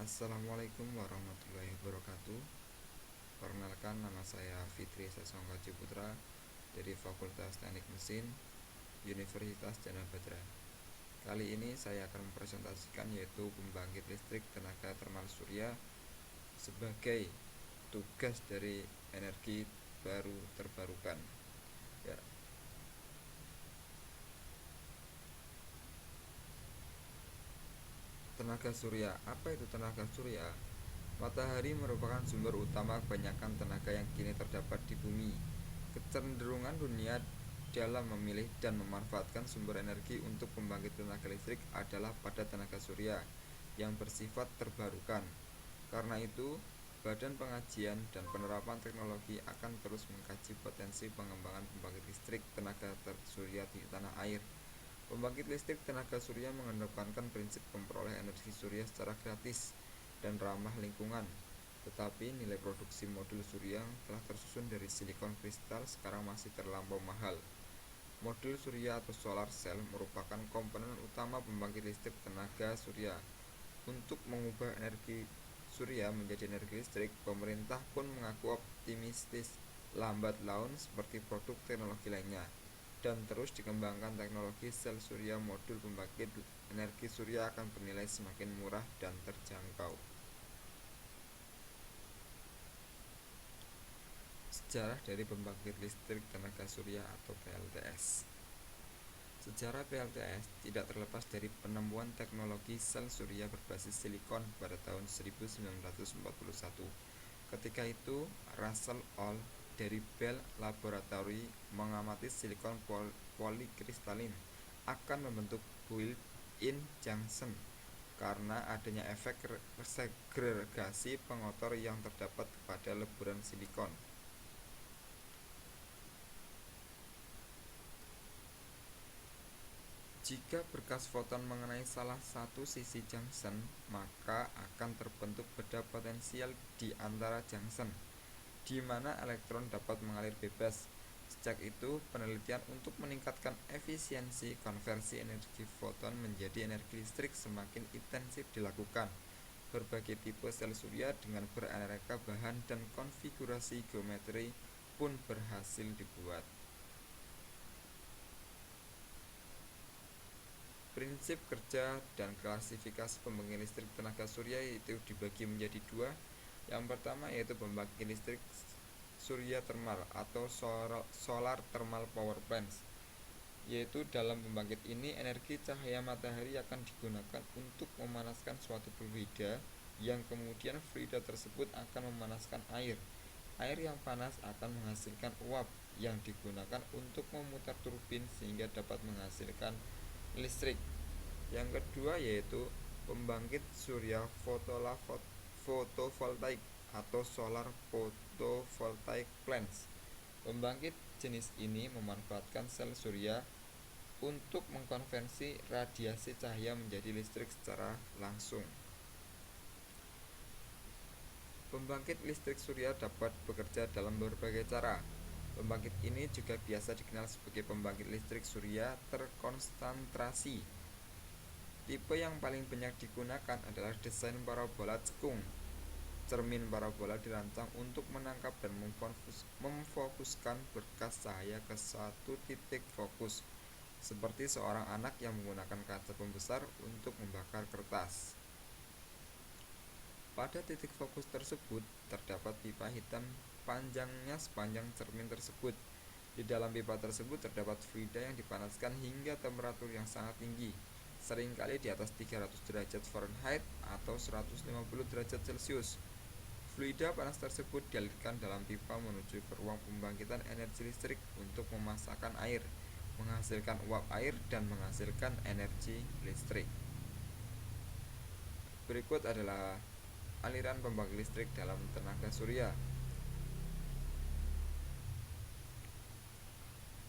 Assalamualaikum warahmatullahi wabarakatuh. Perkenalkan, nama saya Fitri Sasongko Ciputra dari Fakultas Teknik Mesin Universitas Chandra Badra. Kali ini saya akan mempresentasikan yaitu pembangkit listrik tenaga termal surya sebagai tugas dari energi baru terbarukan. Ya. Tenaga surya. Apa itu tenaga surya? Matahari merupakan sumber utama kebanyakan tenaga yang kini terdapat di bumi. Kecenderungan dunia dalam memilih dan memanfaatkan sumber energi untuk pembangkit tenaga listrik adalah pada tenaga surya yang bersifat terbarukan. Karena itu, Badan Pengajian dan Penerapan Teknologi akan terus mengkaji potensi pengembangan pembangkit listrik tenaga surya di tanah air. Pembangkit listrik tenaga surya mengedepankan prinsip memperoleh energi surya secara gratis dan ramah lingkungan. Tetapi nilai produksi modul surya yang telah tersusun dari silikon kristal sekarang masih terlampau mahal. Modul surya atau solar cell merupakan komponen utama pembangkit listrik tenaga surya. Untuk mengubah energi surya menjadi energi listrik, pemerintah pun mengaku optimistis lambat laun seperti produk teknologi lainnya, dan terus dikembangkan teknologi sel surya. Modul pembangkit energi surya akan bernilai semakin murah dan terjangkau. Sejarah dari pembangkit listrik tenaga surya atau PLTS. Sejarah PLTS tidak terlepas dari penemuan teknologi sel surya berbasis silikon pada tahun 1941. Ketika itu, Russell All dari Bell Laboratory mengamati silikon polikristalin akan membentuk built-in junction karena adanya efek segregasi pengotor yang terdapat pada leburan silikon. Jika berkas foton mengenai salah satu sisi junction, maka akan terbentuk beda potensial di antara junction, di mana elektron dapat mengalir bebas. Sejak itu, penelitian untuk meningkatkan efisiensi konversi energi foton menjadi energi listrik semakin intensif dilakukan. Berbagai tipe sel surya dengan beraneka bahan dan konfigurasi geometri pun berhasil dibuat. Prinsip kerja dan klasifikasi pembangkit listrik tenaga surya itu dibagi menjadi dua. Yang pertama yaitu pembangkit listrik surya termal atau solar thermal power plants, yaitu dalam pembangkit ini energi cahaya matahari akan digunakan untuk memanaskan suatu fluida, yang kemudian fluida tersebut akan memanaskan air. Air yang panas akan menghasilkan uap yang digunakan untuk memutar turbin sehingga dapat menghasilkan listrik. Yang kedua yaitu pembangkit surya fotovoltaik atau solar photovoltaic plants. Pembangkit jenis ini memanfaatkan sel surya untuk mengkonversi radiasi cahaya menjadi listrik secara langsung. Pembangkit listrik surya dapat bekerja dalam berbagai cara. Pembangkit ini juga biasa dikenal sebagai pembangkit listrik surya terkonsentrasi. Tipe yang paling banyak digunakan adalah desain parabola cekung. Cermin parabola dirancang untuk menangkap dan memfokuskan berkas cahaya ke satu titik fokus, seperti seorang anak yang menggunakan kaca pembesar untuk membakar kertas. Pada titik fokus tersebut terdapat pipa hitam panjangnya sepanjang cermin tersebut. Di dalam pipa tersebut terdapat fluida yang dipanaskan hingga temperatur yang sangat tinggi, seringkali di atas 300 derajat Fahrenheit atau 150 derajat Celcius. Fluida panas tersebut dialirkan dalam pipa menuju ke ruang pembangkitan energi listrik untuk memasakkan air, menghasilkan uap air, dan menghasilkan energi listrik. Berikut adalah aliran pembangkit listrik dalam tenaga surya.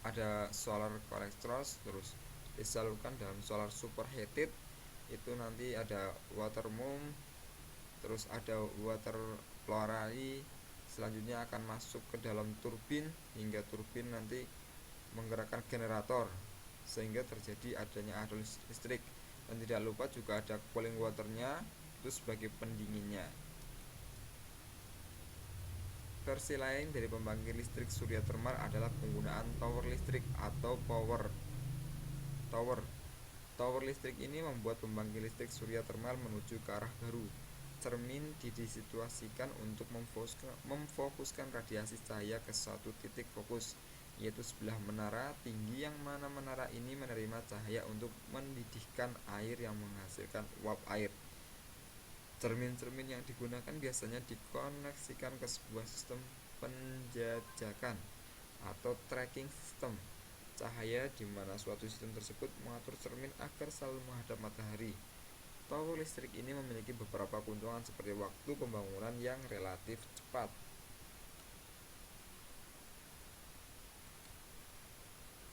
Ada solar collectors, terus disalurkan dalam solar superheated, itu nanti ada water moon, terus ada water flurry. Selanjutnya akan masuk ke dalam turbin hingga turbin nanti menggerakkan generator sehingga terjadi adanya arus listrik. Dan tidak lupa juga ada cooling waternya, yaitu sebagai pendinginnya. Versi lain dari pembangkit listrik surya termal adalah penggunaan tower listrik atau power tower. Tower listrik ini membuat pembangkit listrik surya termal menuju ke arah baru. Cermin disituasikan untuk memfokuskan radiasi cahaya ke suatu titik fokus, yaitu sebelah menara tinggi, yang mana menara ini menerima cahaya untuk mendidihkan air yang menghasilkan uap air. Cermin-cermin yang digunakan biasanya dikoneksikan ke sebuah sistem penjajakan atau tracking system cahaya, di mana suatu sistem tersebut mengatur cermin agar selalu menghadap matahari. Tower listrik ini memiliki beberapa keuntungan seperti waktu pembangunan yang relatif cepat.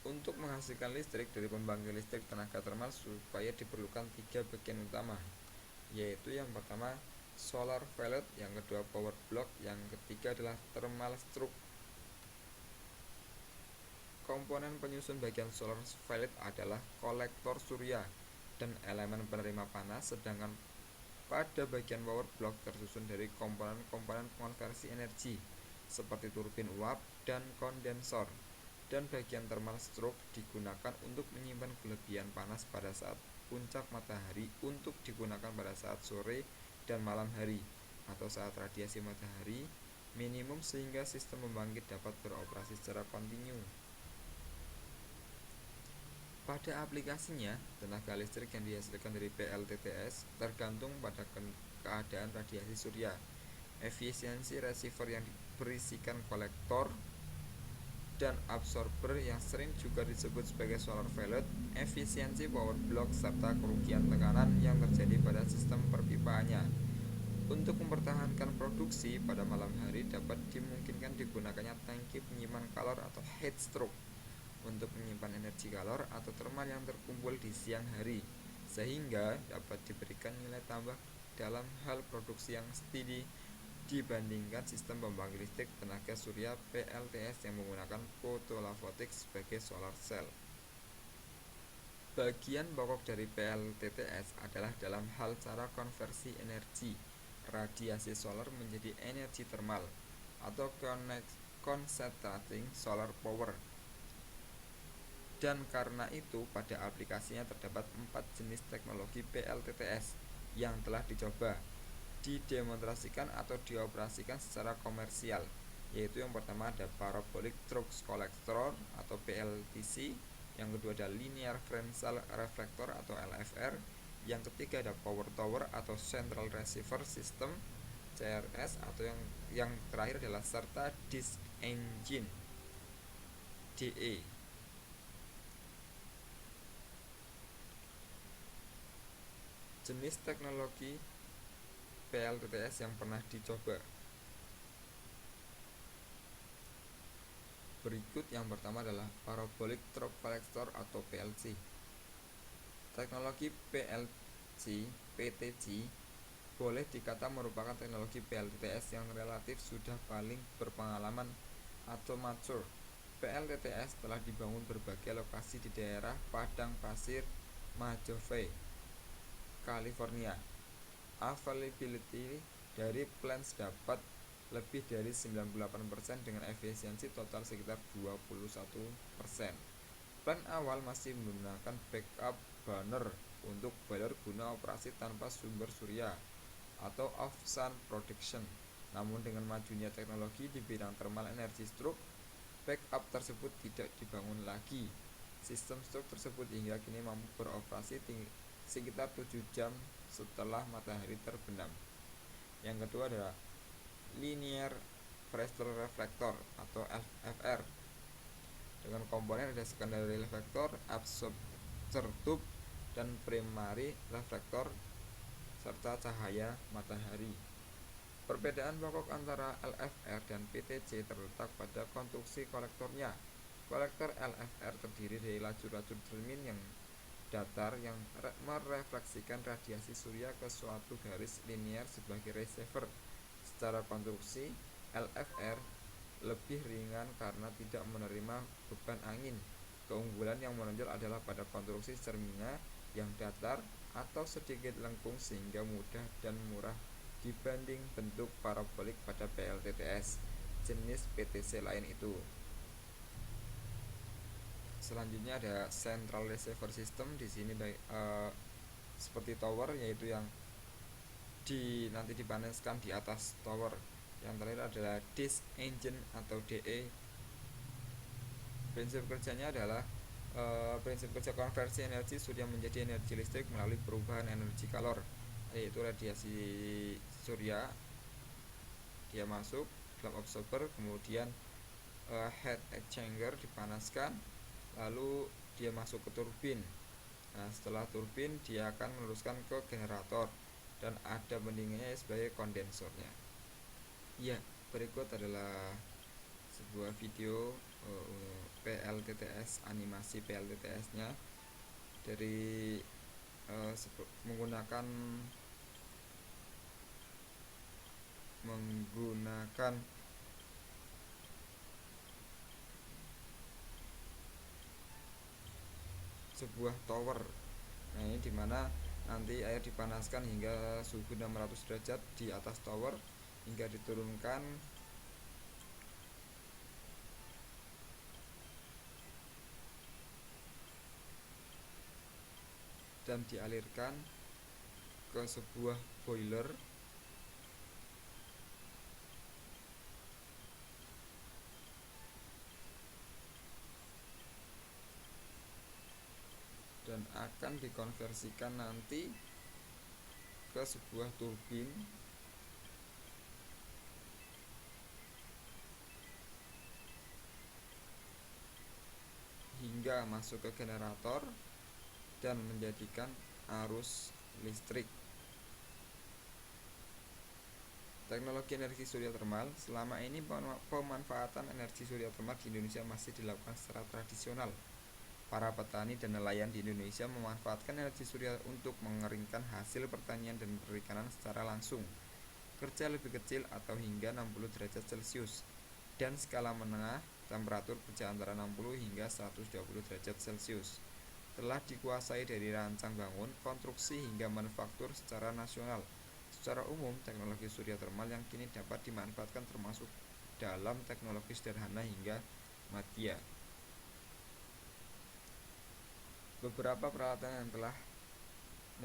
Untuk menghasilkan listrik dari pembangkit listrik tenaga termal supaya diperlukan 3 bagian utama, yaitu yang pertama solar velvet, yang kedua power block, yang ketiga adalah thermal structure. Komponen penyusun bagian solar velvet adalah kolektor surya dan elemen penerima panas, sedangkan pada bagian power block tersusun dari komponen-komponen konversi energi seperti turbin uap dan kondensor, dan bagian thermal stroke digunakan untuk menyimpan kelebihan panas pada saat puncak matahari untuk digunakan pada saat sore dan malam hari atau saat radiasi matahari minimum sehingga sistem pembangkit dapat beroperasi secara kontinu. Pada aplikasinya, tenaga listrik yang dihasilkan dari PLTTS tergantung pada keadaan radiasi surya, efisiensi receiver yang berisikan kolektor dan absorber yang sering juga disebut sebagai solar velvet, efisiensi power block, serta kerugian tekanan yang terjadi pada sistem perpipaannya. Untuk mempertahankan produksi pada malam hari dapat dimungkinkan digunakannya tangki penyimpan kalor atau heat stroke untuk menyimpan energi kalor atau termal yang terkumpul di siang hari, sehingga dapat diberikan nilai tambah dalam hal produksi yang steady dibandingkan sistem pembangkit listrik tenaga surya PLTS yang menggunakan fotovoltaik sebagai solar cell. Bagian pokok dari PLTTS adalah dalam hal cara konversi energi radiasi solar menjadi energi termal atau concentrating solar power. Dan karena itu pada aplikasinya terdapat 4 jenis teknologi PLTTS yang telah dicoba, didemonstrasikan atau dioperasikan secara komersial, yaitu yang pertama ada Parabolic Flux Collector atau PLTC, yang kedua ada Linear Differential Reflector atau LFR, yang ketiga ada Power Tower atau Central Receiver System CRS, atau yang terakhir adalah serta Disk Engine DE. Jenis teknologi PLTTS yang pernah dicoba berikut. Yang pertama adalah Parabolic Trough Collector atau PLC. Teknologi PLC PTC boleh dikata merupakan teknologi PLTTS yang relatif sudah paling berpengalaman atau mature. PLTTS telah dibangun berbagai lokasi di daerah padang pasir Mojave, California. Availability dari plants dapat lebih dari 98% dengan efisiensi total sekitar 21%. Plan awal masih menggunakan backup burner untuk boiler guna operasi tanpa sumber surya atau off-sun production. Namun dengan majunya teknologi di bidang thermal energy stroke, backup tersebut tidak dibangun lagi. Sistem stroke tersebut hingga kini mampu beroperasi sekitar 7 jam setelah matahari terbenam. Yang kedua adalah Linear Differential Reflector atau LFR dengan komponen ada secondary reflector, absorber tube, dan primary reflector serta cahaya matahari. Perbedaan pokok antara LFR dan PTC terletak pada konstruksi kolektornya. Kolektor LFR terdiri dari lajur-lajur cermin yang datar yang merefleksikan radiasi surya ke suatu garis linear sebagai receiver. Secara konstruksi, LFR lebih ringan karena tidak menerima beban angin. Keunggulan yang menonjol adalah pada konstruksi cerminnya yang datar atau sedikit lengkung sehingga mudah dan murah dibanding bentuk parabolik pada PLTTS jenis PTC lain itu. Selanjutnya ada central receiver system. Di sini seperti tower, yaitu yang nanti dipanaskan di atas tower. Yang terakhir adalah disk engine atau DE. Prinsip kerjanya adalah prinsip kerja konversi energi surya menjadi energi listrik melalui perubahan energi kalor, yaitu radiasi surya. Dia masuk dalam absorber, kemudian heat exchanger dipanaskan, lalu dia masuk ke turbin. Nah, setelah turbin dia akan meneruskan ke generator dan ada pendinginnya sebagai kondensornya. Ya, berikut adalah sebuah video PLTTS, animasi PLTTS-nya dari menggunakan sebuah tower. Nah, ini dimana nanti air dipanaskan hingga suhu 600 derajat di atas tower hingga diturunkan dan dialirkan ke sebuah boiler dan akan dikonversikan nanti ke sebuah turbin hingga masuk ke generator dan menjadikan arus listrik. Teknologi energi surya termal. Selama ini pemanfaatan energi surya termal di Indonesia masih dilakukan secara tradisional. Para petani dan nelayan di Indonesia memanfaatkan energi surya untuk mengeringkan hasil pertanian dan perikanan secara langsung. Kerja lebih kecil atau hingga 60 derajat Celcius dan skala menengah temperatur kerja antara 60 hingga 120 derajat Celcius. Telah dikuasai dari rancang bangun, konstruksi hingga manufaktur secara nasional. Secara umum, teknologi surya termal yang kini dapat dimanfaatkan termasuk dalam teknologi sederhana hingga madya. Beberapa peralatan yang telah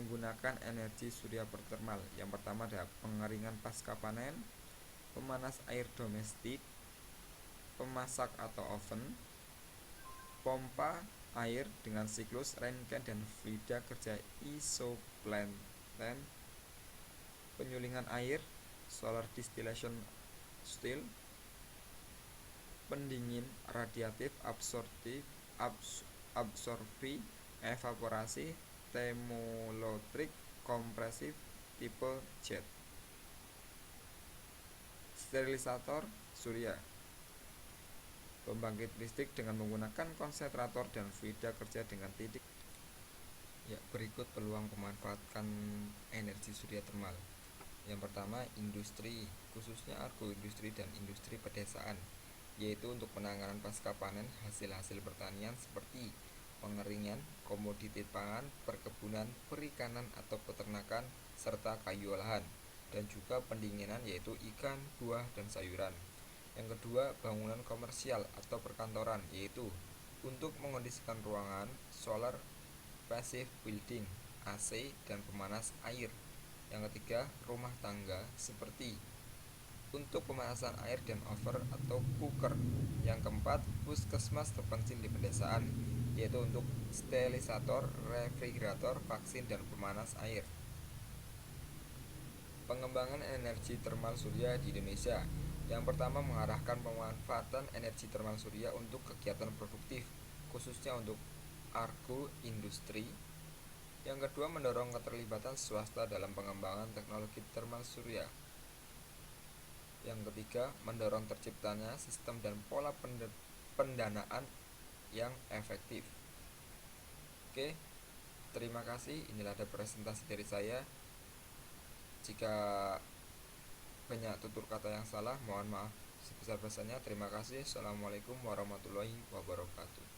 menggunakan energi surya termal. Yang pertama ada pengeringan pasca panen, pemanas air domestik, pemasak atau oven, pompa air dengan siklus Rankine dan fluida kerja isoplanet, penyulingan air, solar distillation still, pendingin radiatif, absorpsi, evaporasi, termoelektrik, kompresif, tipe jet. Sterilisator surya, pembangkit listrik dengan menggunakan konsentrator dan fluida kerja dengan titik. Ya, berikut peluang pemanfaatan energi surya termal. Yang pertama, industri, khususnya agroindustri dan industri pedesaan, yaitu untuk penanganan pasca panen hasil-hasil pertanian seperti pengeringan, komoditi pangan, perkebunan, perikanan atau peternakan, serta kayu olahan, dan juga pendinginan yaitu ikan, buah, dan sayuran. Yang kedua, bangunan komersial atau perkantoran, yaitu untuk mengondisikan ruangan, solar passive building, AC, dan pemanas air. Yang ketiga, rumah tangga seperti untuk pemanasan air dan oven atau cooker. Yang keempat, puskesmas terpencil di pedesaan, yaitu untuk sterilisator, refrigerator, vaksin, dan pemanas air. Pengembangan energi termal surya di Indonesia. Yang pertama, mengarahkan pemanfaatan energi termal surya untuk kegiatan produktif, khususnya untuk agroindustri. Yang kedua, mendorong keterlibatan swasta dalam pengembangan teknologi termal surya. Yang ketiga, mendorong terciptanya sistem dan pola pendanaan yang efektif. Oke, terima kasih. Inilah ada presentasi dari saya. Jika banyak tutur kata yang salah, mohon maaf sebesar-besarnya. Terima kasih. Assalamualaikum warahmatullahi wabarakatuh.